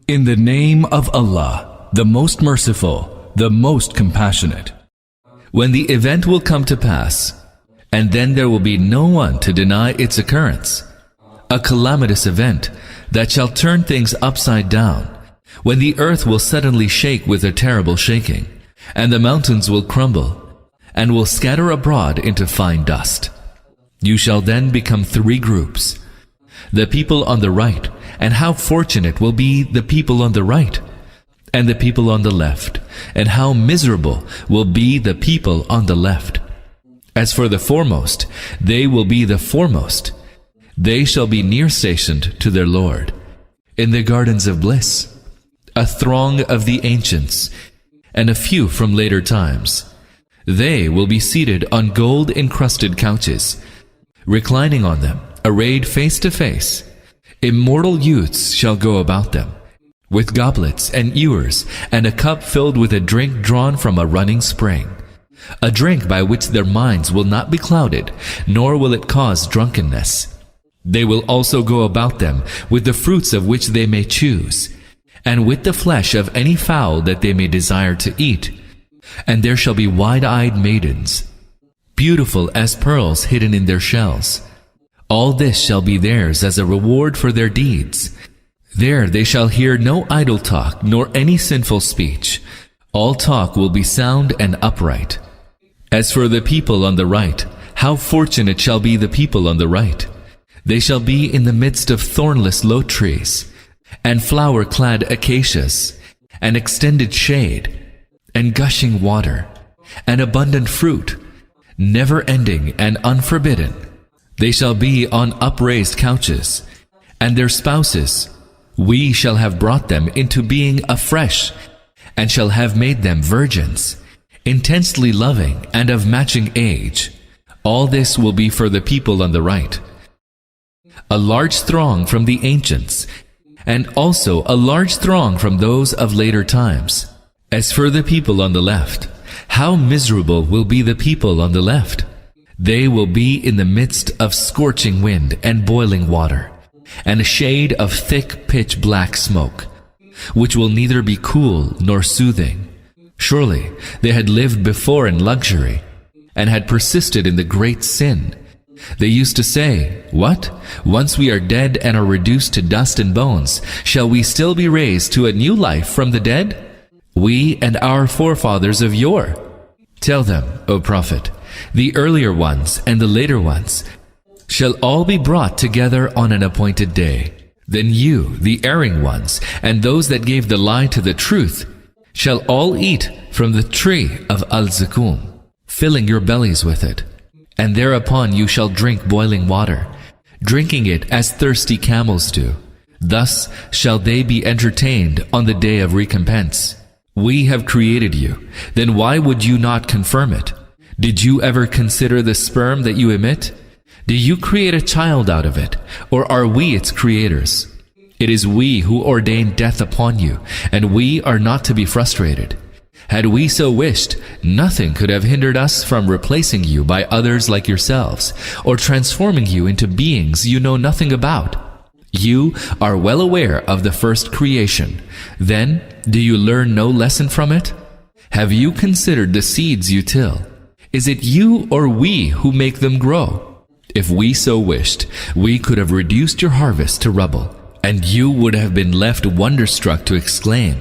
In the name of Allah, the most merciful, the most compassionate. When the event will come to pass, and then there will be no one to deny its occurrence, a calamitous event that shall turn things upside down, when the earth will suddenly shake with a terrible shaking, and the mountains will crumble, and will scatter abroad into fine dust. You shall then become three groups. The people on the right, and how fortunate will be the people on the right, and the people on the left, and how miserable will be the people on the left. As for the foremost, they will be the foremost. They shall be near stationed to their Lord, in the gardens of bliss, a throng of the ancients, and a few from later times. They will be seated on gold-encrusted couches, reclining on them, arrayed face to face. Immortal youths shall go about them, with goblets and ewers, and a cup filled with a drink drawn from a running spring, a drink by which their minds will not be clouded, nor will it cause drunkenness. They will also go about them with the fruits of which they may choose, and with the flesh of any fowl that they may desire to eat. And there shall be wide-eyed maidens, beautiful as pearls hidden in their shells. All this shall be theirs as a reward for their deeds. There they shall hear no idle talk, nor any sinful speech. All talk will be sound and upright. As for the people on the right, how fortunate shall be the people on the right. They shall be in the midst of thornless low trees, and flower-clad acacias, and extended shade, and gushing water, and abundant fruit, never-ending and unforbidden. They shall be on upraised couches, and their spouses, we shall have brought them into being afresh, and shall have made them virgins, intensely loving and of matching age. All this will be for the people on the right. A large throng from the ancients, and also a large throng from those of later times. As for the people on the left, how miserable will be the people on the left. They will be in the midst of scorching wind and boiling water, and a shade of thick pitch-black smoke, which will neither be cool nor soothing. Surely they had lived before in luxury, and had persisted in the great sin. They used to say, "What? Once we are dead and are reduced to dust and bones, shall we still be raised to a new life from the dead? We and our forefathers of yore." Tell them, O Prophet, the earlier ones and the later ones shall all be brought together on an appointed day. Then you, the erring ones, and those that gave the lie to the truth, shall all eat from the tree of Al-Zakum, filling your bellies with it. And thereupon you shall drink boiling water, drinking it as thirsty camels do. Thus shall they be entertained on the day of recompense. We have created you, then why would you not confirm it? Did you ever consider the sperm that you emit? Do you create a child out of it, or are we its creators? It is we who ordain death upon you, and we are not to be frustrated. Had we so wished, nothing could have hindered us from replacing you by others like yourselves, or transforming you into beings you know nothing about. You are well aware of the first creation. Then, do you learn no lesson from it? Have you considered the seeds you till? Is it you or we who make them grow? If we so wished, we could have reduced your harvest to rubble, and you would have been left wonderstruck to exclaim,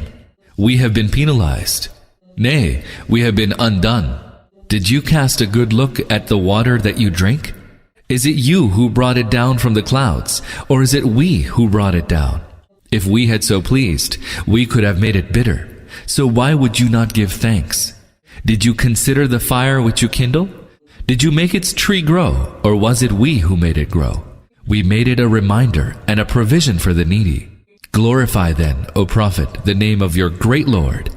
"We have been penalized. Nay, we have been undone." Did you cast a good look at the water that you drink? Is it you who brought it down from the clouds, or is it we who brought it down? If we had so pleased, we could have made it bitter. So why would you not give thanks? Did you consider the fire which you kindle? Did you make its tree grow, or was it we who made it grow? We made it a reminder and a provision for the needy. Glorify then, O Prophet, the name of your great Lord.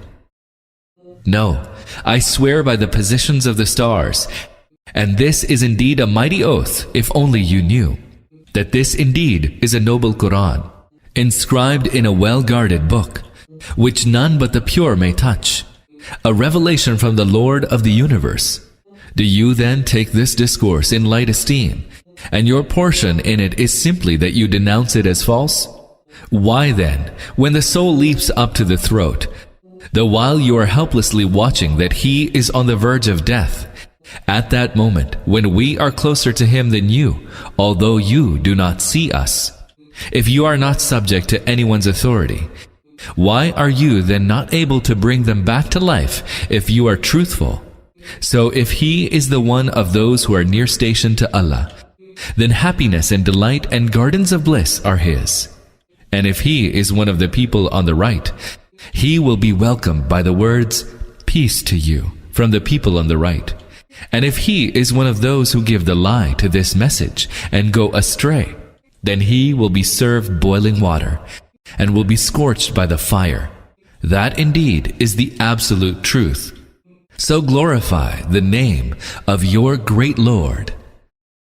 No, I swear by the positions of the stars, and this is indeed a mighty oath, if only you knew, that this indeed is a noble Quran, inscribed in a well-guarded book, which none but the pure may touch, a revelation from the Lord of the universe. Do you then take this discourse in light esteem, and your portion in it is simply that you denounce it as false? Why then, when the soul leaps up to the throat, the while you are helplessly watching that he is on the verge of death, at that moment when we are closer to him than you, although you do not see us, if you are not subject to anyone's authority, why are you then not able to bring them back to life if you are truthful? So if he is the one of those who are near station to Allah, then happiness and delight and gardens of bliss are his. And if he is one of the people on the right, he will be welcomed by the words, "Peace to you," from the people on the right. And if he is one of those who give the lie to this message and go astray, then he will be served boiling water and will be scorched by the fire. That indeed is the absolute truth. So glorify the name of your great Lord.